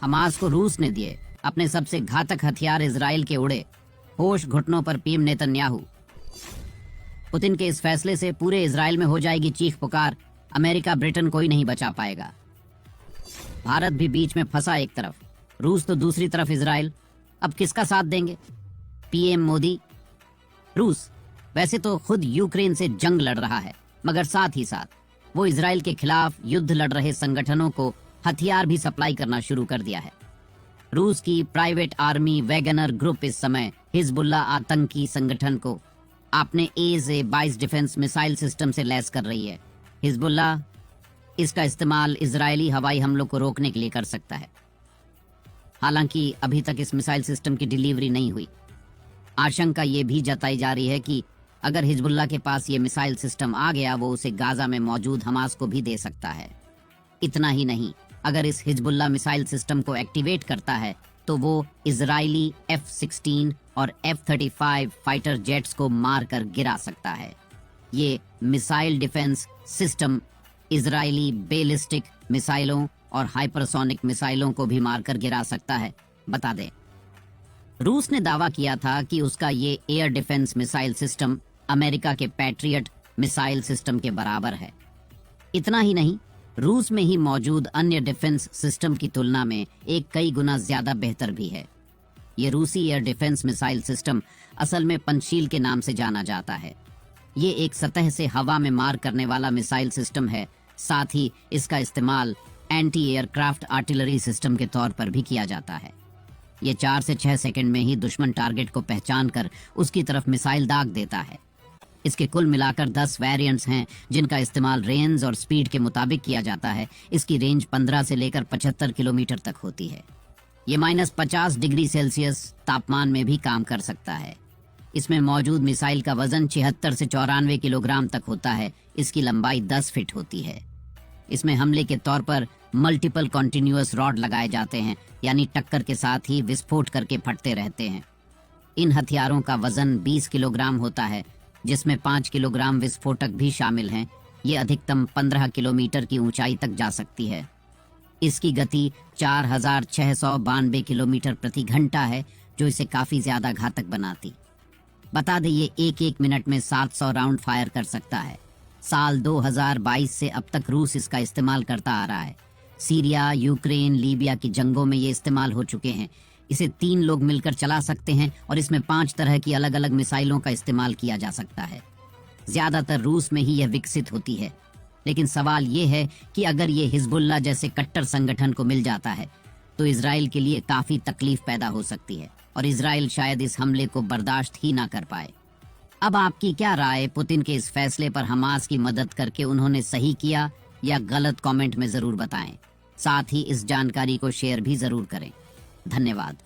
Hamas को रूस ने दिए अपने सबसे घातक हथियार इजराइल के उड़े, होश घुटनों पर पीएम नेतन्याहू। पुतिन के इस फैसले से पूरे इजराइल में हो जाएगी चीख पुकार, अमेरिका ब्रिटेन कोई नहीं बचा पाएगा। भारत भी बीच में फंसा एक तरफ, रूस तो दूसरी तरफ इजराइल। अब किसका साथ देंगे? पीएम मोदी। रूस वैसे तो खुद यूक्रेन से जंग लड़ रहा है, मगर साथ ही साथ वो इजराइल के खिलाफ युद्ध लड़ रहे संगठनों को हथियार भी सप्लाई करना शुरू कर दिया है। रूस की प्राइवेट आर्मी वैगनर ग्रुप इस समय हिजबुल्लाह आतंकी संगठन को अपने A-22 डिफेंस मिसाइल सिस्टम से लैस कर रही है। हिजबुल्लाह इसका इस्तेमाल इजरायली हवाई हमलों को रोकने के लिए कर सकता है। हालांकि अभी तक इस मिसाइल सिस्टम की डिलीवरी नहीं हुई। आशंका ये भी जताई जा रही है कि अगर हिजबुल्लाह के पास ये मिसाइल सिस्टम आ गया, वो उसे गाजा में मौजूद हमास को भी दे सकता है। इतना ही नहीं, अगर इस हिजबुल्लाह मिसाइल सिस्टम को एक्टिवेट करता है तो वो इजरायली F-16 और F-35 फाइटर जेट्स को मारकर गिरा सकता है। ये missile defence system Israeli ballistic मिसाइलों और हाइपरसोनिक मिसाइलों को भी मारकर गिरा सकता है। बता दें, रूस ने दावा किया था कि उसका ये air defence missile system America के पैट्रियट मिसाइल सिस्टम के बराबर है। इतना ही नहीं, रूस में ही मौजूद अन्य डिफेंस सिस्टम की तुलना में एक कई गुना ज्यादा बेहतर भी है। ये रूसी एयर डिफेंस मिसाइल सिस्टम असल में पंचशील के नाम से जाना जाता है। ये एक सतह से हवा में मार करने वाला मिसाइल सिस्टम है। साथ ही इसका इस्तेमाल एंटी एयरक्राफ्ट आर्टिलरी सिस्टम के तौर पर भी किया जाता है। ये 4 से 6 सेकंड में ही दुश्मन टारगेट को पहचान कर उसकी तरफ मिसाइल दाग देता है। इसके कुल मिलाकर 10 वेरिएंट्स हैं जिनका इस्तेमाल रेंज और स्पीड के मुताबिक किया जाता है। इसकी रेंज 15 से लेकर 75 किलोमीटर तक होती है। ये -50 डिग्री सेल्सियस तापमान में भी काम कर सकता है। इसमें मौजूद मिसाइल का वजन 76 से 94 किलोग्राम तक होता है। इसकी लंबाई 10 फीट होती है। इसमें हमले के तौर पर मल्टीपल कॉन्टिन्यूअस रॉड लगाए जाते हैं, यानी टक्कर के साथ ही विस्फोट करके फटते रहते हैं। इन हथियारों का वजन 20 किलोग्राम होता है, जिसमें 5 किलोग्राम विस्फोटक भी शामिल हैं। ये अधिकतम 15 किलोमीटर की ऊंचाई तक जा सकती है। इसकी गति 4692 किलोमीटर प्रति घंटा है, जो इसे काफी ज्यादा घातक बनाती। बता दें, ये एक मिनट में 700 राउंड फायर कर सकता है। साल 2022 से अब तक रूस इसका इस्तेमाल करता आ रहा है। सीरिया, यूक्रेन, लीबिया की जंगों में ये इस्तेमाल हो चुके हैं। इसे 3 लोग मिलकर चला सकते हैं और इसमें 5 तरह की अलग अलग मिसाइलों का इस्तेमाल किया जा सकता है। ज्यादातर रूस में ही यह विकसित होती है। लेकिन सवाल ये है कि अगर ये हिजबुल्लाह जैसे कट्टर संगठन को मिल जाता है तो इजराइल के लिए काफी तकलीफ पैदा हो सकती है और इजराइल शायद इस हमले को बर्दाश्त ही ना कर पाए। अब आपकी क्या राय? पुतिन के इस फैसले पर हमास की मदद करके उन्होंने सही किया या गलत? कमेंट में जरूर बताएं। साथ ही इस जानकारी को शेयर भी जरूर करें। धन्यवाद।